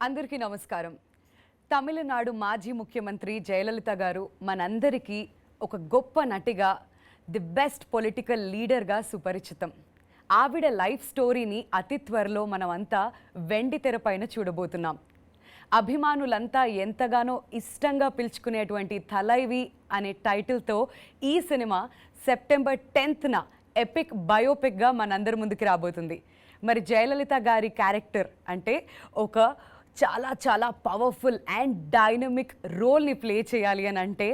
అందరికీ నమస్కారం. తమిళనాడు మాజీ ముఖ్యమంత్రి జయలలిత గారు మనందరికీ ఒక గొప్ప నటిగా, ది బెస్ట్ పొలిటికల్ లీడర్గా సుపరిచితం. ఆవిడ లైఫ్ స్టోరీని అతి త్వరలో మనమంతా వెండి తెరపైన చూడబోతున్నాం. అభిమానులంతా ఎంతగానో ఇష్టంగా పిలుచుకునేటువంటి థలైవి అనే టైటిల్తో ఈ సినిమా సెప్టెంబర్ 10న ఎపిక్ బయోపిక్గా మనందరి ముందుకు రాబోతుంది. మరి జయలలిత గారి క్యారెక్టర్ అంటే ఒక చాలా పవర్ఫుల్ అండ్ డైనమిక్ రోల్ని ప్లే చేయాలి అని అంటే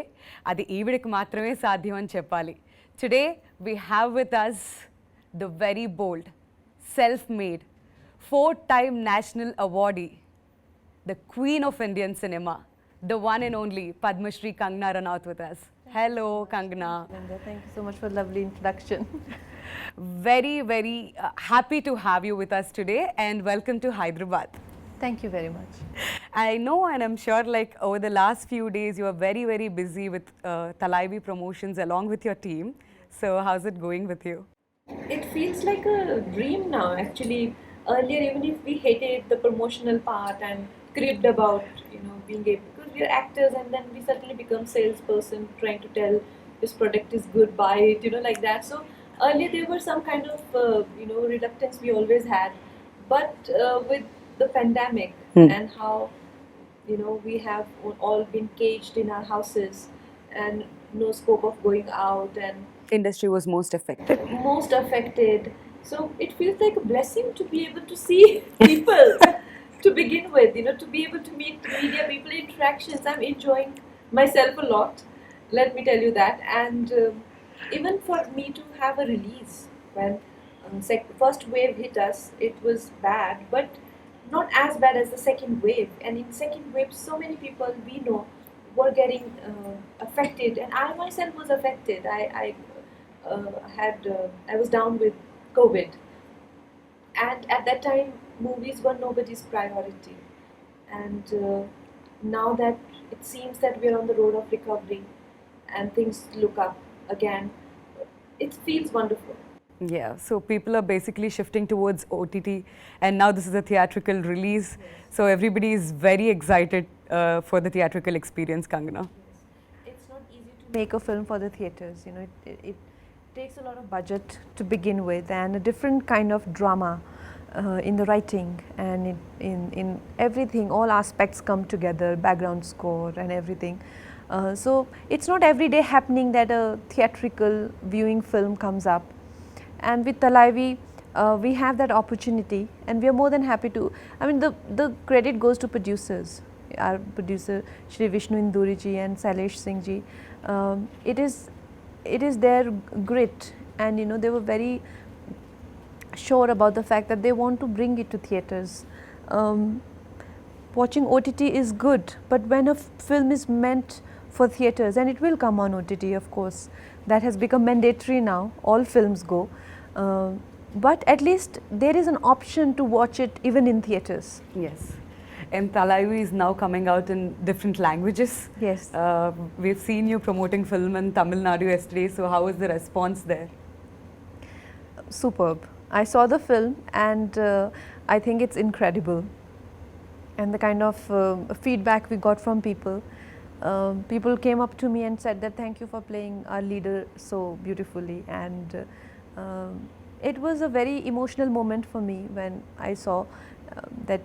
అది ఈవిడికి మాత్రమే సాధ్యం అని చెప్పాలి. Today we have with us the very bold, self made, 4-time national awardee, the queen of Indian cinema, the one and only Padma Shri Kangana Ranaut with us. Hello, Kangana. Thank you so much for the lovely introduction. Very happy to have you with us today and welcome to Hyderabad. Thank you very much. I know and I'm sure like over the last few days you are very busy with Thalaivii promotions along with your team. So how's it going with you? It feels like a dream now actually. Earlier, even if we hated the promotional part and cribbed about being able, because we are actors and then we suddenly become salesperson trying to tell this product is good, buy it, like that. So earlier there were some kind of reluctance we always had, but with the pandemic and how we have all been caged in our houses and no scope of going out, and Industry was most affected. So it feels like a blessing to be able to see people to begin with, to be able to meet media people, interactions. I'm enjoying myself a lot, let me tell you that. And even for me to have a release when first wave hit us, it was bad, but not as bad as the second wave. And in second wave, so many people we know were getting affected, and I myself was affected. I was down with COVID, and at that time movies were nobody's priority, and now that it seems that we are on the road of recovery and things look up again, it feels wonderful. Yeah, so people are basically shifting towards OTT and now this is a theatrical release. Yes. So everybody is very excited for the theatrical experience, Kangana. Yes. It's not easy to make a film for the theatres. It takes a lot of budget to begin with and a different kind of drama in the writing and in everything. All aspects come together, background score and everything. So it's not every day happening that a theatrical viewing film comes up. And with Thalaivii, we have that opportunity and we are more than happy to. I mean, the credit goes to producers. Our producer Shri Vishnu Induriji and Sailesh Singh ji. It is their grit, and they were very sure about the fact that they want to bring it to theatres. Watching OTT is good, but when a film is meant for theatres, and it will come on OTT, of course, that has become mandatory now, all films go, but at least there is an option to watch it even in theatres. Yes, and Thalaivii is now coming out in different languages. Yes. We've seen you promoting film in Tamil Nadu yesterday, so how is the response there? Superb. I saw the film and I think it's incredible, and the kind of feedback we got from people. People came up to me and said that thank you for playing our leader so beautifully, and it was a very emotional moment for me when I saw that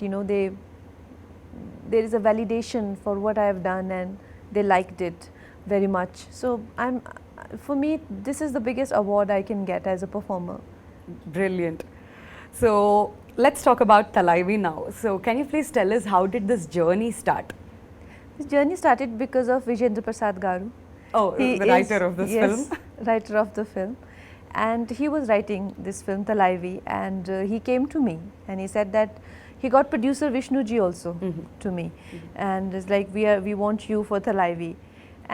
there is a validation for what I have done and they liked it very much. So for me this is the biggest award I can get as a performer. Brilliant. So let's talk about Thalaivii now. So can you please tell us how did this journey start? This journey started because of Vijayendra Prasad Garu. Oh, the writer of this film. Yes, writer of the film. And he was writing this film Thalaivii, and he came to me and he said that he got producer Vishnu ji also to me, and it's like we want you for Thalaivii.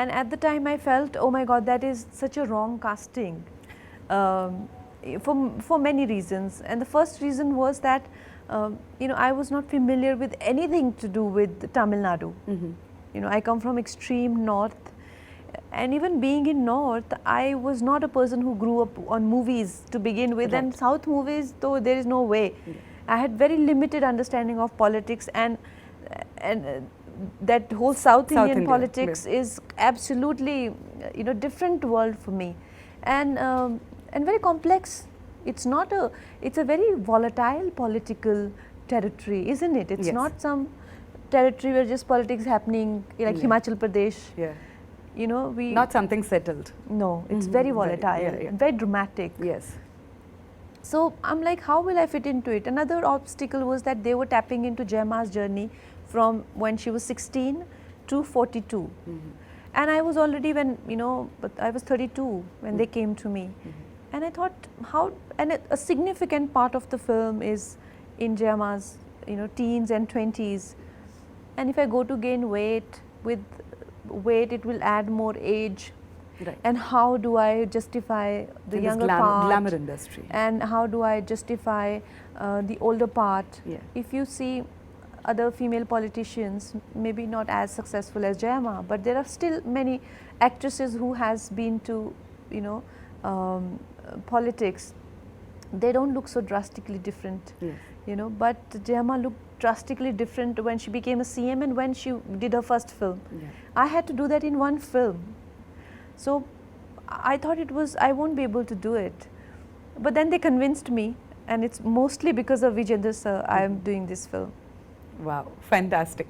And at the time I felt, oh my God, that is such a wrong casting for many reasons. And the first reason was that I was not familiar with anything to do with Tamil Nadu. I come from extreme north, and even being in north, I was not a person who grew up on movies to begin with. Right. And south movies, though, there is no way. I had very limited understanding of politics, and and that whole South South Indian India, politics is absolutely, different world for me, and very complex. It's not a, it's a very volatile political territory, isn't it? It's Yes. not some territory where just politics happening, like Yeah. Himachal Pradesh. Yeah. We Not something settled. no, it's Mhm. very Very, volatile, yeah, yeah. very dramatic. Yes. So I'm like, how will I fit into it? Another obstacle was that they were tapping into Jaima's journey from when she was 16 to 42. And I was already but I was 32 when they came to me. And I thought, a significant part of the film is in Jaima's, teens and 20s. And if I go to gain weight, with weight it will add more age. Right. And how do I justify the In this younger part? glamour industry. And how do I justify the older part? Yeah. If you see other female politicians, maybe not as successful as Jayama, but there are still many actresses who has been to, politics. They don't look so drastically different, Yes. But Jayama looked drastically different when she became a CM and when she did her first film. Yeah. I had to do that in one film. So I thought I won't be able to do it. But then they convinced me, and it's mostly because of Vijayendra sir I am doing this film. Wow, fantastic.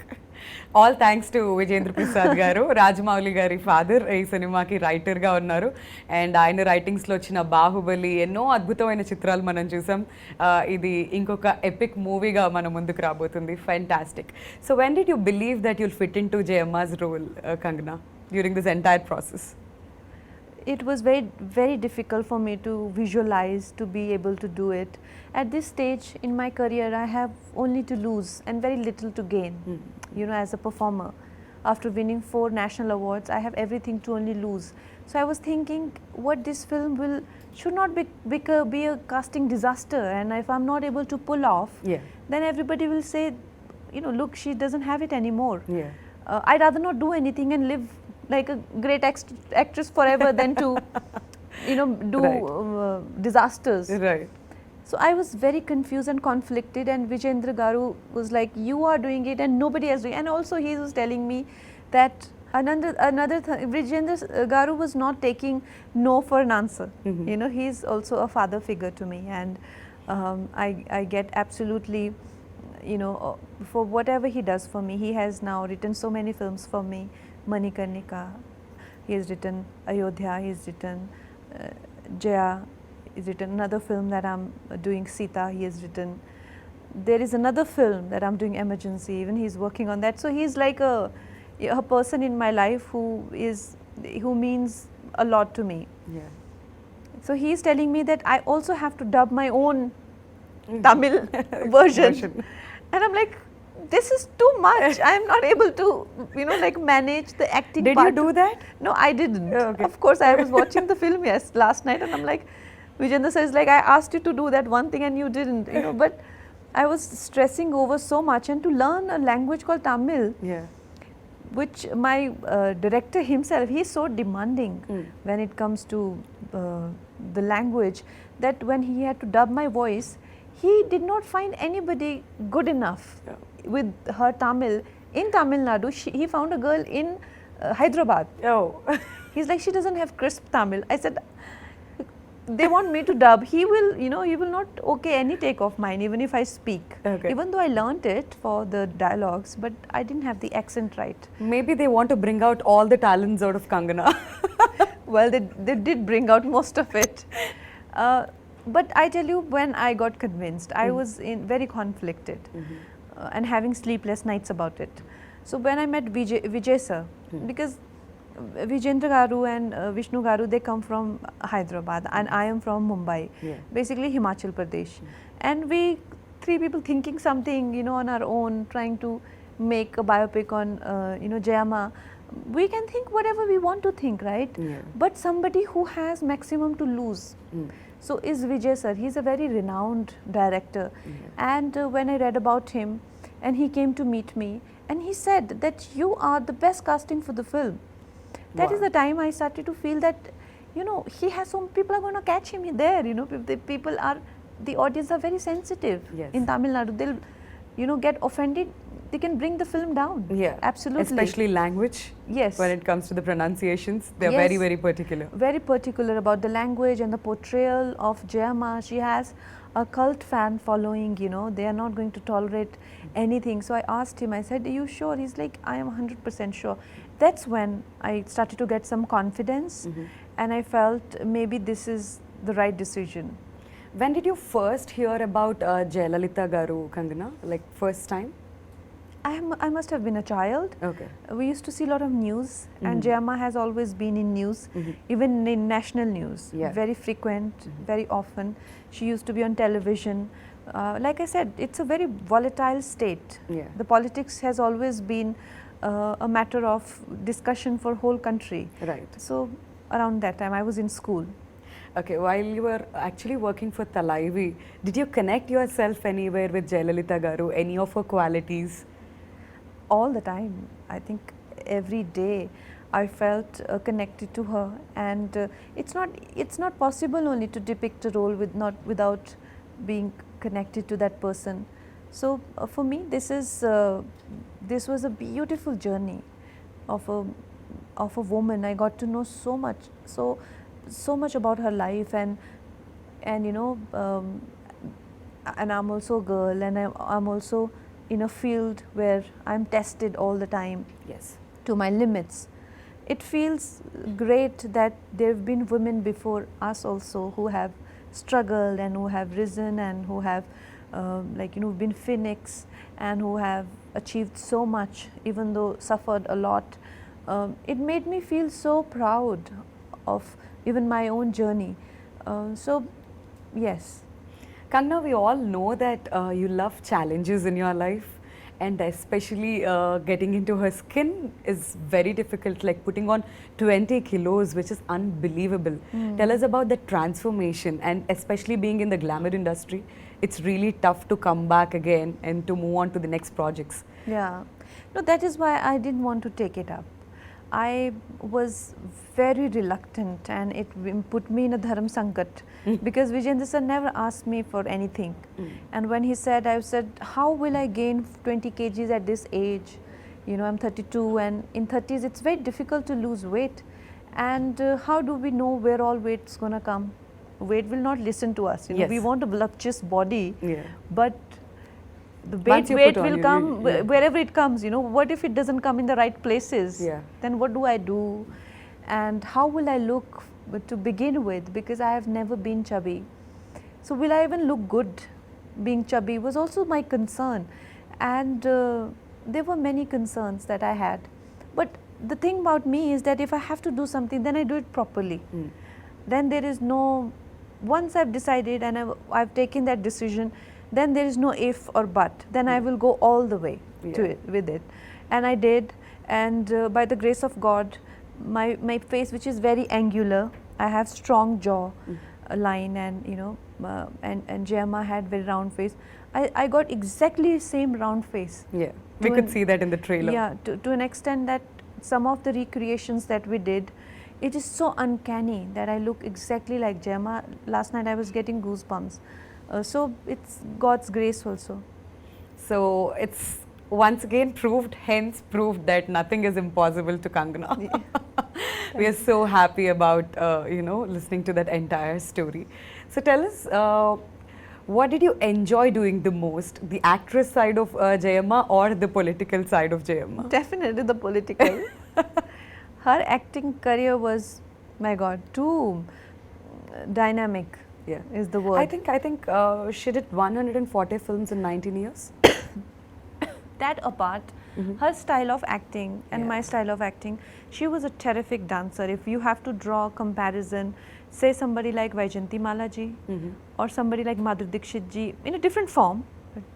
All thanks to Vijayendra Prasad garu, Rajamouli gari father, ఈ సినిమాకి writer గా ఉన్నారు. And ఆయన writings లో వచ్చిన బాహుబలి ఎన్నో అద్భుతమైన చిత్రాలు మనం చూసాం. ఇది ఇంకొక ఎపిక్ మూవీగా మన ముందుకు రాబోతుంది. Fantastic. So when did you believe that you'll fit into Jayamma's role, Kangana, during this entire process? It was very, very difficult for me to visualize, to be able to do it. At this stage in my career, I have only to lose and very little to gain, as a performer. After winning 4 national awards, I have everything to only lose. So I was thinking, what this film should not be a casting disaster, and if I'm not able to pull off, Yeah. then everybody will say, look, she doesn't have it anymore. Yeah. I'd rather not do anything and live like a great actress forever than to, do Right. disasters. Right. So I was very confused and conflicted, and Vijayendra garu was like, you are doing it and nobody else doing it. And also he was telling me that another Vijayendra garu was not taking no for an answer. He's also a father figure to me, and I get absolutely, for whatever he does for me. He has now written so many films for me. Manikarnika, he has written Ayodhya, he has written Jaya, he's written another film that I'm doing, Sita, he has written. There is another film that I'm doing, Emergency, even he's working on that. So he's like a person in my life who means a lot to me. Yeah. So he's telling me that I also have to dub my own Tamil version. And I'm like, this is too much. I'm not able to, manage the acting Did part. you do that? No, I didn't. Oh, okay. Of course, I was watching the film last night, and I'm like, Vijayendra says, like, I asked you to do that one thing and you didn't, But I was stressing over so much, and to learn a language called Tamil, Yeah. which my director himself, he's so demanding when it comes to the language, that when he had to dub my voice, he did not find anybody good enough with her Tamil. In Tamil Nadu, he found a girl in Hyderabad. Oh. He's like, she doesn't have crisp Tamil. I said, they want me to dub. He will, he will not okay any take of mine, even if I speak. Okay. Even though I learnt it for the dialogues, but I didn't have the accent right. Maybe they want to bring out all the talents out of Kangana. Well, they did bring out most of it. But I tell you, when I got convinced, I was very conflicted and having sleepless nights about it. So when I met Vijay sir, because Vijayendra garu and Vishnu garu, they come from Hyderabad and I am from Mumbai, basically Himachal Pradesh. And we 3 people thinking something, on our own, trying to make a biopic on, Jayamma. We can think whatever we want to think, right? Yeah. But somebody who has maximum to lose. So is Vijay sir. He's a very renowned director. And when I read about him, and he came to meet me, and he said that you are the best casting for the film. That is the time I started to feel that, he has some people are going to catch him there. The audience are very sensitive Yes. in Tamil Nadu. They'll, get offended they can bring the film down. Yeah, Absolutely. especially language. Yes. When it comes to the pronunciations, they're Yes. very, very particular. Very particular about the language and the portrayal of Jayama. She has a cult fan following, you know, they are not going to tolerate anything. So I asked him, I said, are you sure? He's like, I am 100% sure. That's when I started to get some confidence, and I felt maybe this is the right decision. When did you first hear about Jayalalitha Garu, Kangana? Like first time? I must have been a child. Okay. We used to see a lot of news, and Jayama has always been in news, even in national news, Yeah. very frequent, very often. She used to be on television. Like I said, it's a very volatile state. Yeah. The politics has always been a matter of discussion for whole country. Right. So around that time, I was in school. Okay, while you were actually working for Thalaivii, did you connect yourself anywhere with Jayalalitha Garu, any of her qualities? All the time. I think every day I felt connected to her, and it's not possible only to depict a role without being connected to that person. So for me, this was a beautiful journey of a woman. I got to know so much about her life, and you know, and I'm also a girl, and I'm also in a field where I'm tested all the time Yes. to my limits. It feels great that there have been women before us also who have struggled and who have risen and who have like, you know, been phoenix and who have achieved so much, even though suffered a lot. It made me feel so proud of even my own journey. So yes. Kangana, we all know that you love challenges in your life, and especially getting into her skin is very difficult, like putting on 20 kilos, which is unbelievable. Tell us about the transformation, and especially being in the glamour industry, it's really tough to come back again and to move on to the next projects. Yeah, no, that is why I didn't want to take it up. I was very reluctant, and it put me in a dharam sankat, because Vijayendra sir never asked me for anything. And when he said, I said, how will I gain 20 kgs at this age? You know, I'm 32, and in 30s it's very difficult to lose weight. And how do we know where all weight's gonna come? Weight will not listen to us. You know, Yes. we want a voluptuous body, Yeah. but the Once you weight put on, will you come need- yeah. wherever it comes. You know, what if it doesn't come in the right places? Yeah. Then what do I do? And how will I look to begin with? Because I have never been chubby. So will I even look good being chubby was also my concern. And there were many concerns that I had. But the thing about me is that if I have to do something, then I do it properly. Then there is no, once I've decided and I've taken that decision, then there is no if or but. Then I will go all the way to Yeah. it, with it. And I did, and by the grace of God, my face, which is very angular, I have strong jaw line, and you know, and Jayama had very round face. I got exactly same round face. Yeah, we To could an- see that in the trailer. Yeah, to an extent that some of the recreations that we did, it is so uncanny that I look exactly like Jayama. Last night I was getting goosebumps. So it's God's grace also. So it's once again hence proved that nothing is impossible to Kangana. We are so happy about you know, listening to that entire story. So tell us, what did you enjoy doing the most, the actress side of Jayama or the political side of Jayama? Definitely the political. Her acting career was, my God, too dynamic. Yeah, Is the word. I think she did 140 films in 19 years. That apart, her style of acting and Yeah. my style of acting, she was a terrific dancer. If you have to draw a comparison, say somebody like Vaijayanti Mala ji or somebody like Madhuri Dixit ji in a different form.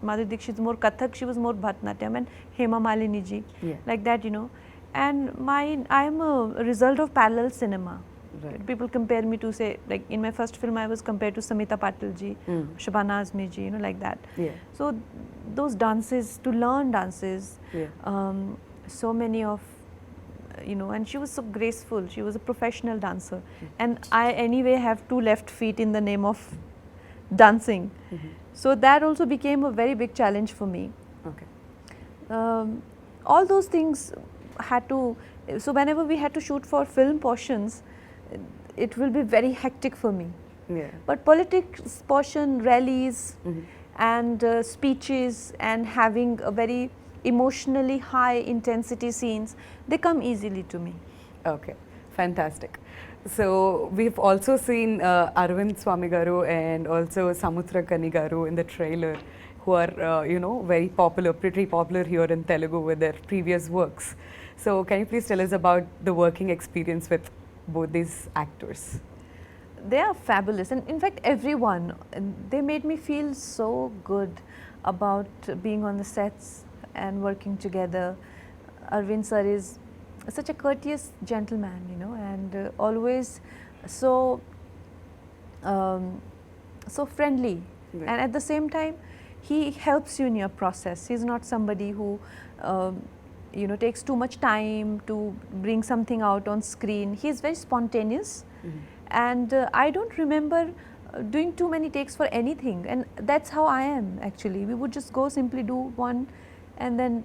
Madhuri Dixit is more Kathak, she was more Bharatanatyam, and Hema Malini ji, Yeah. like that, you know. And I am a result of parallel cinema. Right. People compare me to, say, like in my first film I was compared to Samita Patil ji, Shabana Azmi ji, you know, like that. Yeah. So those dances, to learn dances, Yeah. so many of, you know, and she was so graceful. She was a professional dancer. And I anyway have 2 left feet in the name of dancing. So that also became a very big challenge for me. Okay. All those things had to, so whenever we had to shoot for film portions, it will be very hectic for me. Yeah. But politics portion, rallies Mhm. and speeches and having a very emotionally high intensity scenes, they come easily to me. Okay, fantastic. So we've also seen Arvind Swami Garu and also Samutra Kani Garu in the trailer, who are very popular, pretty popular here in Telugu with their previous works. So can you please tell us about the working experience with both these actors? They are fabulous, and in fact everyone, they made me feel so good about being on the sets and working together. Arvind sir is such a courteous gentleman, and always so so friendly. Right. And at the same time, he helps you in your process. He's not somebody who takes too much time to bring something out on screen. He's very spontaneous. Mhm. And I don't remember doing too many takes for anything, and that's how I am actually. We would just go simply do one, and then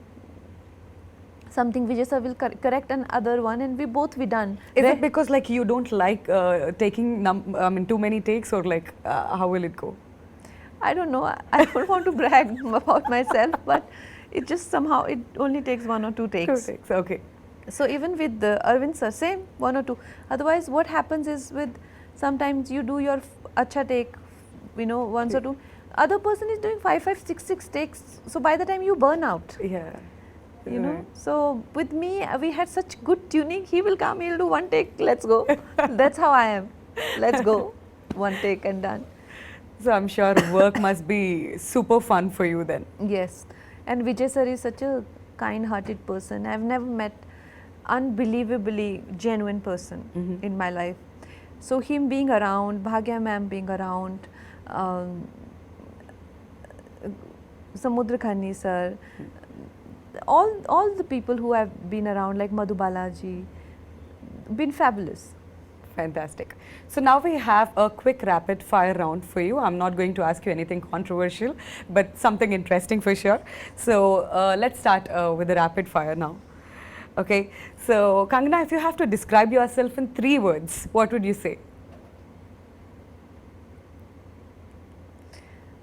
something Vijay sir will correct another one, and we both be done. Is it because like you don't like taking too many takes, or like how will it go? I don't know. I don't want to brag about myself, but it just somehow it only takes 1 or 2 takes. 2 takes, okay. So even with the Arvind sir, same 1 or 2. Otherwise, what happens is with sometimes you do your acha take, once or two. Other person is doing 5, 6 takes. So by the time you burn out, Yeah. Right. So with me, we had such good tuning. He will come, he'll do 1 take. Let's go. That's how I am. Let's go. 1 take and done. So I'm sure work must be super fun for you then. Yes. And Vijay sir is such a kind-hearted person. I've never met unbelievably genuine person Mhm. in my life. So him being around, Bhagya ma'am being around, Samudra Khani sir, all the people who have been around, like Madhu Balaji, been fabulous. Fantastic. So now we have a quick rapid fire round for you. I'm not going to ask you anything controversial, but something interesting for sure. So let's start with the rapid fire now. Okay. So Kangana, if you have to describe yourself in 3 words, what would you say?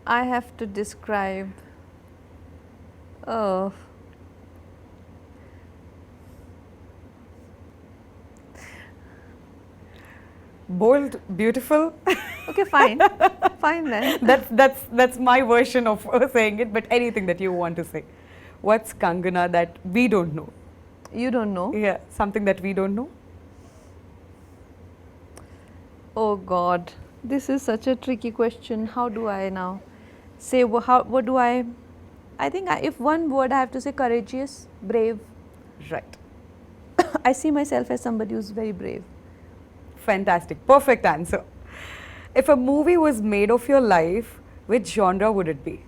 I have to describe. Oh. Bold, beautiful. Okay, fine. Fine then. That's my version of saying it, but anything that you want to say. What's Kangana that we don't know? You don't know? Yeah, something that we don't know. Oh God, this is such a tricky question. How do I now say, what do I think if one word I have to say, courageous, brave. Right. I see myself as somebody who's very brave. Fantastic. Perfect answer. If a movie was made of your life, which genre would it be?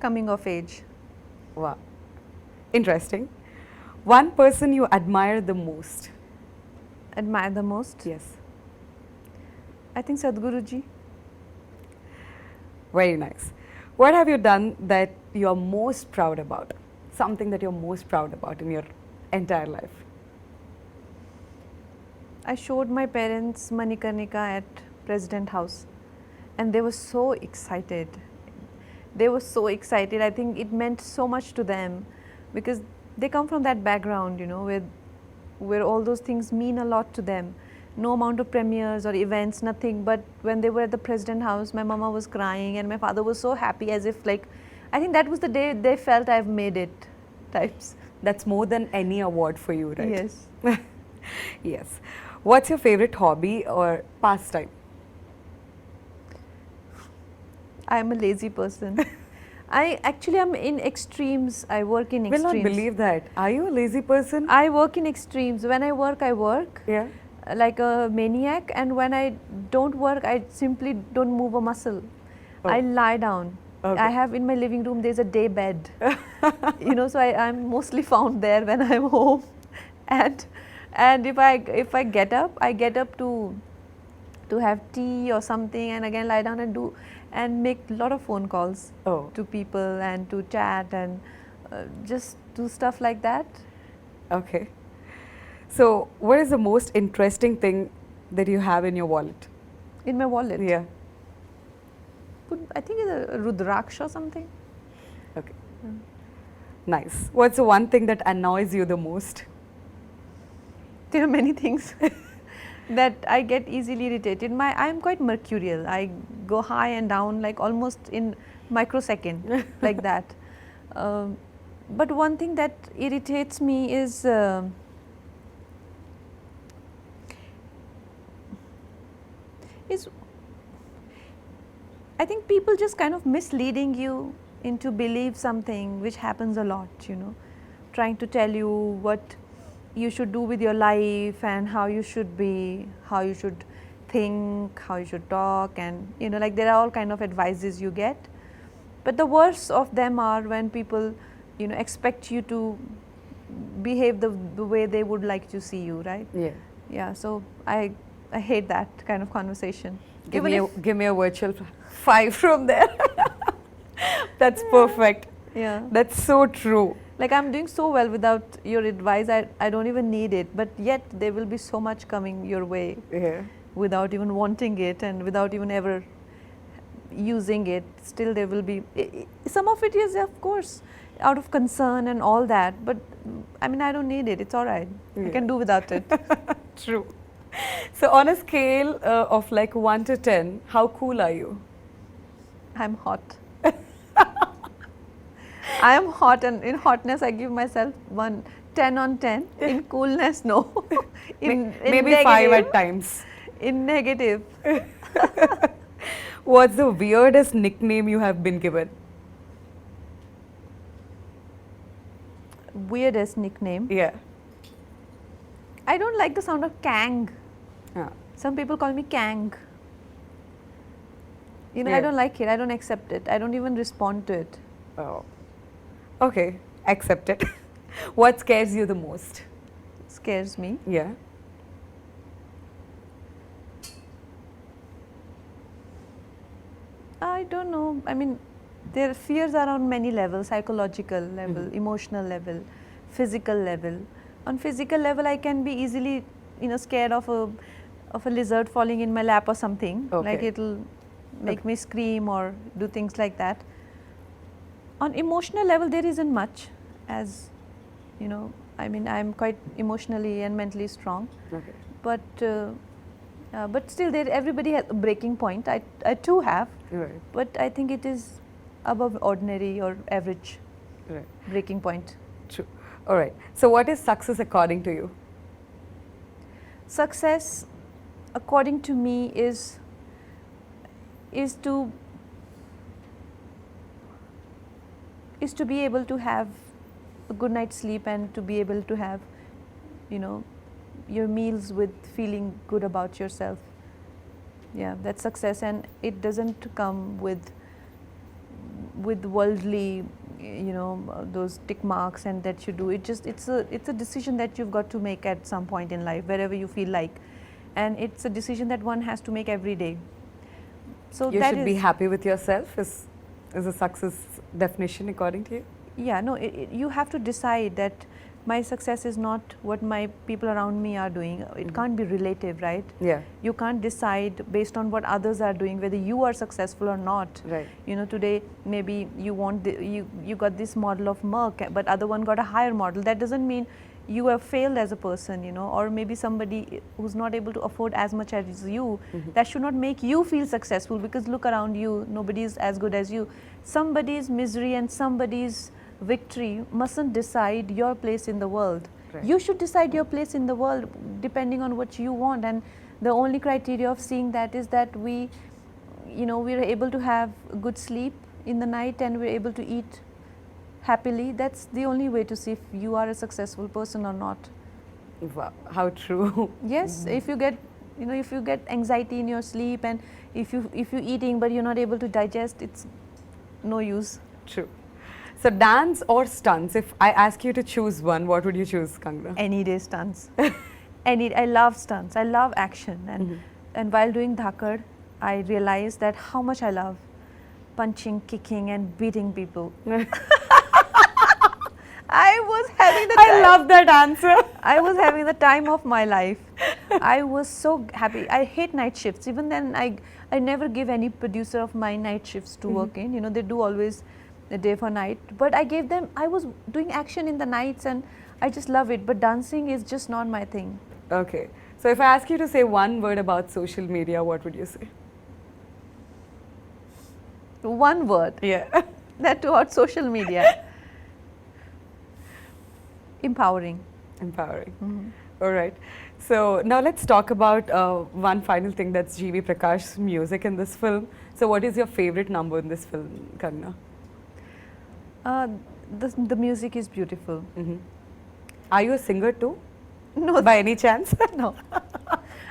Coming of age. Wow. Interesting. One person you admire the most? Admire the most? Yes. I think Sadhguruji. Very nice. What have you done that you're most proud about? Something that you're most proud about in your entire life? I showed my parents Manikarnika at President House, and they were so excited. They were so excited. I think it meant so much to them because they come from that background, where all those things mean a lot to them. No amount of premieres or events, nothing. But when they were at the President House, my mama was crying and my father was so happy, as if like, I think that was the day they felt I've made it types. That's more than any award for you, right? Yes. Yes. What's your favorite hobby or pastime? I'm a lazy person. I actually am in extremes. I work in Will extremes. not believe that. Are you a lazy person? I work in extremes. When I work Yeah. like a maniac, and when I don't work, I simply don't move a muscle. Oh. I lie down. Okay. I have in my living room, there's a day bed. So I'm mostly found there when I'm home. And if I get up, I get up to to have tea or something, and again lie down and do and make a lot of phone calls Oh, to people and to chat and just do stuff like that. okay. So, what is the most interesting thing that you have in your wallet? In my wallet, Yeah. I think it's a Rudraksh or something. Okay. Nice. What's the one thing that annoys you the most? There are many things that I get easily irritated. I'm quite mercurial. I go high and down like almost in microsecond, like that. But one thing that irritates me is I think people just kind of misleading you into believe something, which happens a lot, you know, trying to tell you what you should do with your life and how you should be, how you should think, how you should talk, and you know, like there are all kind of advices you get. But the worst of them are when people, you know, expect you to behave the way they would like to see you, right? Yeah. Yeah, so I hate that kind of conversation. Give Even me a virtual 5 from there. That's perfect. yeah. That's so true. Like I'm doing so well without your advice, I don't even need it, but yet there will be so much coming your way Yeah. without even wanting it and without even ever using it. Still there will be, some of it is of course out of concern and all that, but I mean I don't need it, it's alright, I Yeah. can do without it. True. So, on a scale of like 1 to 10, how cool are you? I'm hot. I am hot, and in hotness I give myself 10 on 10. In coolness, no. in Maybe negative, 5 at times. In negative, What's the weirdest nickname you have been given? weirdest nickname. Yeah. I don't like the sound of Kang. Ah. Some people call me Kang. You know, Yeah. I don't like it. I don't accept it. I don't even respond to it. Oh. Okay. Accept it. What scares you the most? It scares me. Yeah. I don't know. I mean, their fears are on many levels: psychological level, emotional level, physical level. On physical level, I can be easily, you know, scared of a lizard falling in my lap or something. Okay. Like it'll make me scream or do things like that. On emotional level, there isn't much, as you know. I mean, I'm quite emotionally and mentally strong, Okay. but still, everybody has a breaking point. I too have, Right. but I think it is above ordinary or average Right. breaking point. True. All right. So, what is success according to you? Success, according to me, is to be able to have a good night's sleep and to be able to have, you know, your meals with feeling good about yourself. Yeah, that's success, and it doesn't come with worldly, you know, those tick marks and that you do. It's a decision that you've got to make at some point in life, wherever you feel like, and it's a decision that one has to make every day. So You that should be is- happy with yourself is a success definition according to you? Yeah, no, you have to decide that my success is not what my people around me are doing. It can't be relative, right? Yeah. You can't decide based on what others are doing whether you are successful or not. Right. You know, today maybe you want you got this model of Merck, but other one got a higher model. That doesn't mean you have failed as a person, you know, or maybe somebody who's not able to afford as much as you. That should not make you feel successful, because look around you, nobody is as good as you. Somebody's misery and somebody's victory mustn't decide your place in the world. Right. You should decide your place in the world depending on what you want, and the only criteria of seeing that is that we are able to have good sleep in the night and we're able to eat happily. That's the only way to see if you are a successful person or not. Wow, how true. Yes, if you get anxiety in your sleep, and if you're eating but you're not able to digest, it's no use. True. So, dance or stunts? If I ask you to choose one, what would you choose, Kangana? Any day stunts. I love stunts. I love action, and and while doing Dhakad, I realized that how much I love punching, kicking, and beating people. I was having the I love that answer. I was having the time of my life. I was so happy. I hate night shifts. Even then, I never give any producer of my night shifts to work in. You know, they do always the day for night. But I gave them, I was doing action in the nights and I just love it. But dancing is just not my thing. Okay. So if I ask you to say one word about social media, what would you say? One word. Yeah. That toward social media. Empowering. Empowering. All right. So now let's talk about one final thing, that's G.V. Prakash's music in this film. So what is your favorite number in this film, Kangana? The music is beautiful. Are you a singer too? No, By any chance? no,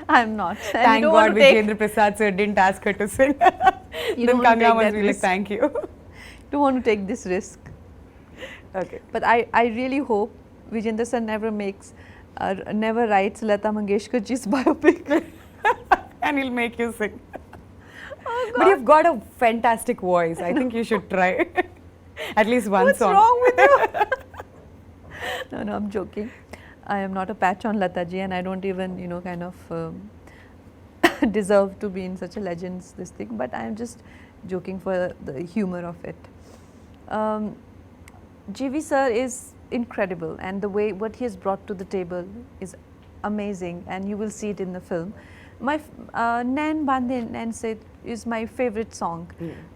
I'm not. And Thank you don't God want to take- Vijendra Prasad sir didn't ask her to sing. You Then don't want to Kangana take must that be like, risk. thank you. don't want to take this risk. Okay. But I really hope Vijendra sir never writes Lata Mangeshkar ji's biopic. And he'll make you sing. Oh But you've got a fantastic voice. I think you should try at least one What's song. wrong with you? No, I'm joking. I am not a patch on Lata ji, and I don't even, you know, kind of deserve to be in such a legend's this thing. But I am just joking for the humor of it. GV sir is incredible, and the way what he has brought to the table is amazing, and you will see it in the film. My Nain Bande Nain Se is my favorite song.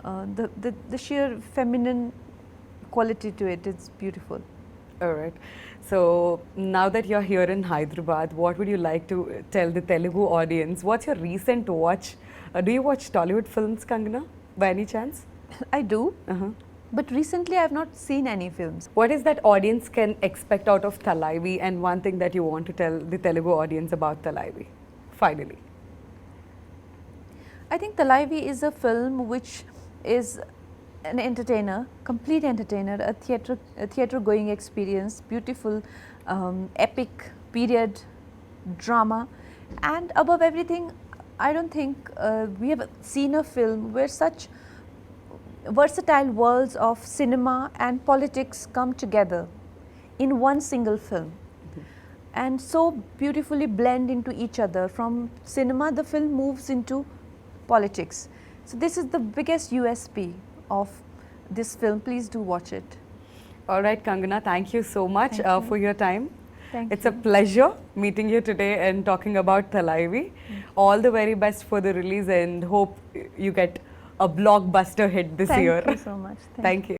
The sheer feminine quality to it is beautiful. All right. So now that you're here in Hyderabad, what would you like to tell the Telugu audience? What's your recent watch? Do you watch Tollywood films, Kangana, by any chance? I do, but recently I have not seen any films. What is that audience can expect out of Thalaivii, and one thing that you want to tell the Telugu audience about Thalaivii, finally? I think Thalaivii is a film which is an entertainer, complete entertainer, a theatre going experience, beautiful, epic period drama, and above everything, I don't think we have seen a film where such versatile worlds of cinema and politics come together in one single film and so beautifully blend into each other. From cinema, the film moves into politics. So this is the biggest USP of this film. Please do watch it. All right, Kangana, thank you so much Thank you. for your time. Thank It's you. a pleasure meeting you today and talking about Thalaivii. All the very best for the release, and hope you get a blockbuster hit this year. Thank you so much. Thank you.